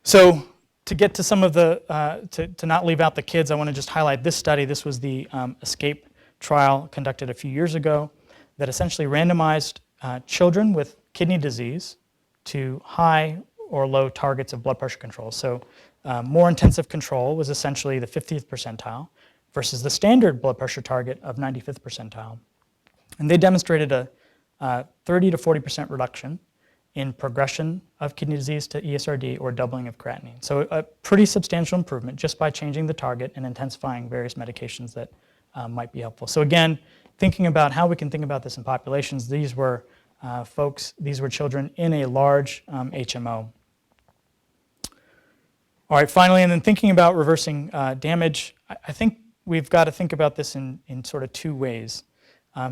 So to get to some of the, to not leave out the kids, I want to just highlight this study. This was the ESCAPE trial conducted a few years ago that essentially randomized children with kidney disease to high or low targets of blood pressure control. So more intensive control was essentially the 50th percentile versus the standard blood pressure target of 95th percentile. And they demonstrated a 30 to 40% reduction in progression of kidney disease to ESRD or doubling of creatinine. So a pretty substantial improvement just by changing the target and intensifying various medications that might be helpful. So again, thinking about how we can think about this in populations, these were children in a large HMO. All right, finally, and then thinking about reversing damage, I think we've got to think about this in sort of two ways.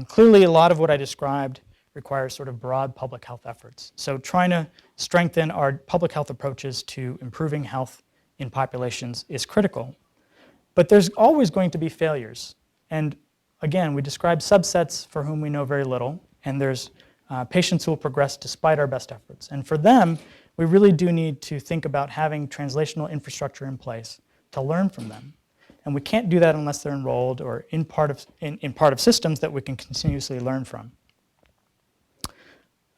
Clearly, a lot of what I described requires sort of broad public health efforts. So trying to strengthen our public health approaches to improving health in populations is critical. But there's always going to be failures. And again, we describe subsets for whom we know very little, and there's patients who will progress despite our best efforts. And for them, we really do need to think about having translational infrastructure in place to learn from them. And we can't do that unless they're enrolled or in part of systems that we can continuously learn from.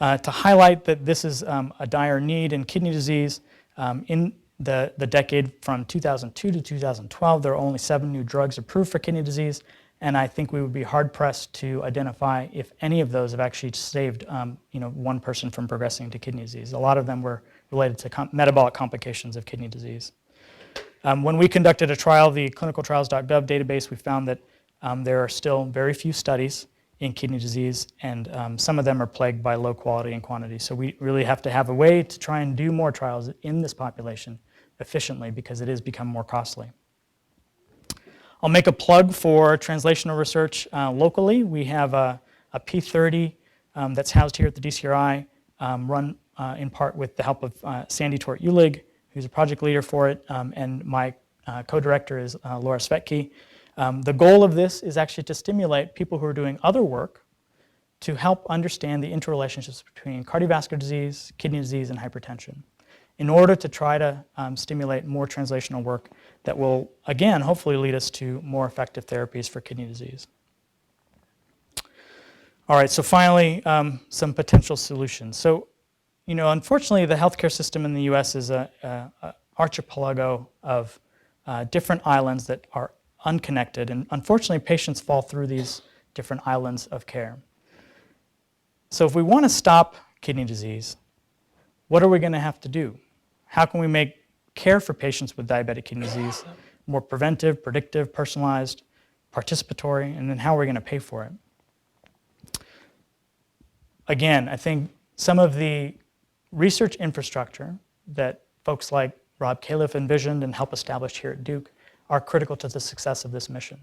To highlight that this is a dire need in kidney disease, in the decade from 2002 to 2012, there are only 7 new drugs approved for kidney disease, and I think we would be hard-pressed to identify if any of those have actually saved one person from progressing to kidney disease. A lot of them were related to metabolic complications of kidney disease. When we conducted a trial, the clinicaltrials.gov database, we found that there are still very few studies in kidney disease, and some of them are plagued by low quality and quantity. So we really have to have a way to try and do more trials in this population efficiently because it has become more costly. I'll make a plug for translational research locally. We have a P30 that's housed here at the DCRI, run in part with the help of Sandy Tort-Ulig, who's a project leader for it, and my co-director is Laura Svetke. The goal of this is actually to stimulate people who are doing other work to help understand the interrelationships between cardiovascular disease, kidney disease, and hypertension in order to try to stimulate more translational work that will, again, hopefully lead us to more effective therapies for kidney disease. All right, so finally, some potential solutions. So, unfortunately, the healthcare system in the US is an archipelago of different islands that are unconnected, and unfortunately, patients fall through these different islands of care. So if we want to stop kidney disease, what are we going to have to do? How can we make care for patients with diabetic kidney disease more preventive, predictive, personalized, participatory, and then how are we going to pay for it? Again, I think some of the research infrastructure that folks like Rob Califf envisioned and helped establish here at Duke are critical to the success of this mission.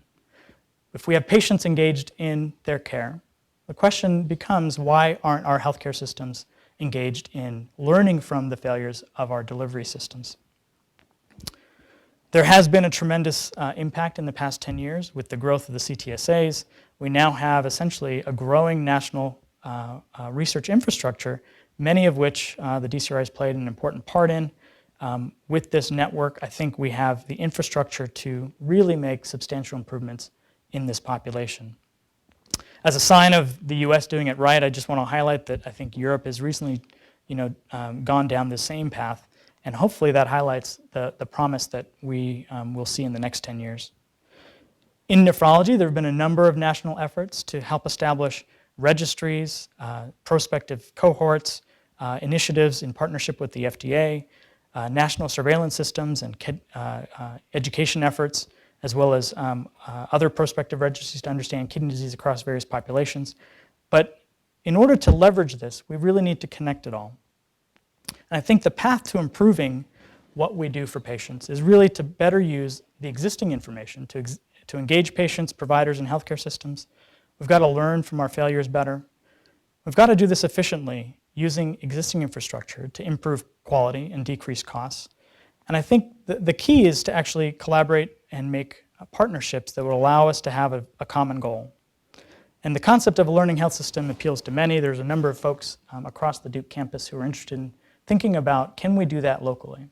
If we have patients engaged in their care, the question becomes, why aren't our healthcare systems engaged in learning from the failures of our delivery systems? There has been a tremendous impact in the past 10 years with the growth of the CTSAs. We now have essentially a growing national research infrastructure, many of which the DCRI has played an important part in. With this network, I think we have the infrastructure to really make substantial improvements in this population. As a sign of the US doing it right, I just want to highlight that I think Europe has recently gone down the same path, and hopefully that highlights the promise that we will see in the next 10 years. In nephrology, there have been a number of national efforts to help establish registries, prospective cohorts, initiatives in partnership with the FDA, national surveillance systems and education efforts, as well as other prospective registries to understand kidney disease across various populations. But in order to leverage this, we really need to connect it all. And I think the path to improving what we do for patients is really to better use the existing information to engage patients, providers, and healthcare systems. We've got to learn from our failures better. We've got to do this efficiently using existing infrastructure to improve quality and decrease costs. And I think the key is to actually collaborate and make partnerships that will allow us to have a common goal. And the concept of a learning health system appeals to many. There's a number of folks across the Duke campus who are interested in thinking about, can we do that locally?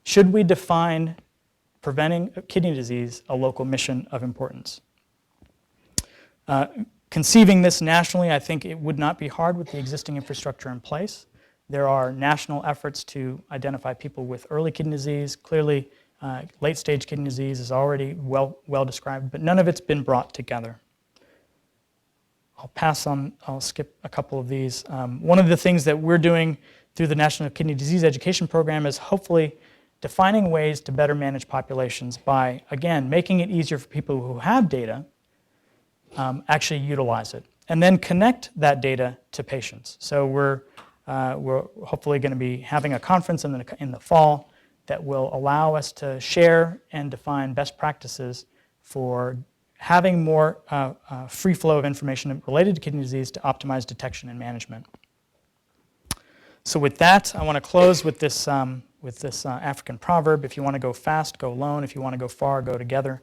Should we define preventing kidney disease a local mission of importance? Conceiving this nationally, I think it would not be hard with the existing infrastructure in place. There are national efforts to identify people with early kidney disease. Clearly, late-stage kidney disease is already well described, but none of it's been brought together. I'll skip a couple of these. One of the things that we're doing through the National Kidney Disease Education Program is hopefully defining ways to better manage populations by, again, making it easier for people who have data actually utilize it, and then connect that data to patients. So we're hopefully going to be having a conference in the fall that will allow us to share and define best practices for having more free flow of information related to kidney disease to optimize detection and management. So with that, I want to close with this African proverb: if you want to go fast, go alone. If you want to go far, go together.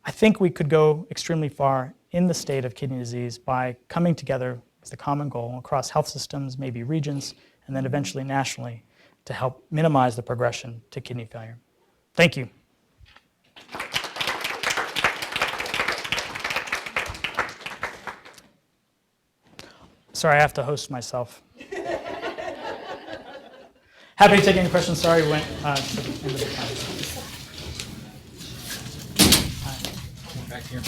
I think we could go extremely far in the state of kidney disease by coming together with a common goal across health systems, maybe regions, and then eventually nationally to help minimize the progression to kidney failure. Thank you. Sorry, I have to host myself. Happy to take any questions. Sorry, we went to the end of the time. Back here.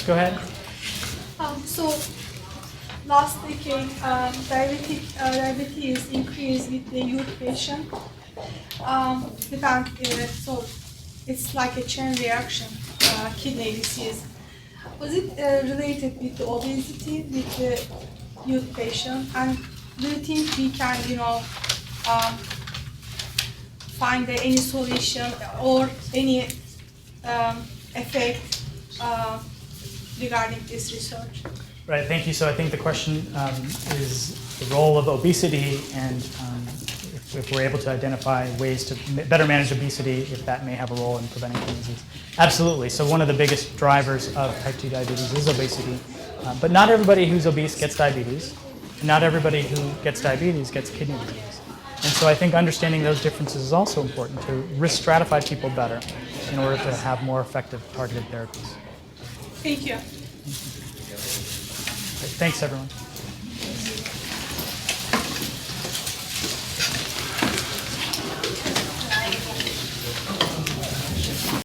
Go ahead. So last decade, diabetes increased with the youth patient. So it's like a chain reaction, kidney disease. Was it related with the obesity with the youth patient? And do you think we can, find any solution or any effect regarding this research? Right, thank you. So I think the question is the role of obesity, and if we're able to identify ways to better manage obesity, if that may have a role in preventing kidney disease. Absolutely. So one of the biggest drivers of type 2 diabetes is obesity. But not everybody who's obese gets diabetes. And not everybody who gets diabetes gets kidney disease. And so I think understanding those differences is also important to risk stratify people better in order to have more effective targeted therapies. Thank you. Thanks, everyone.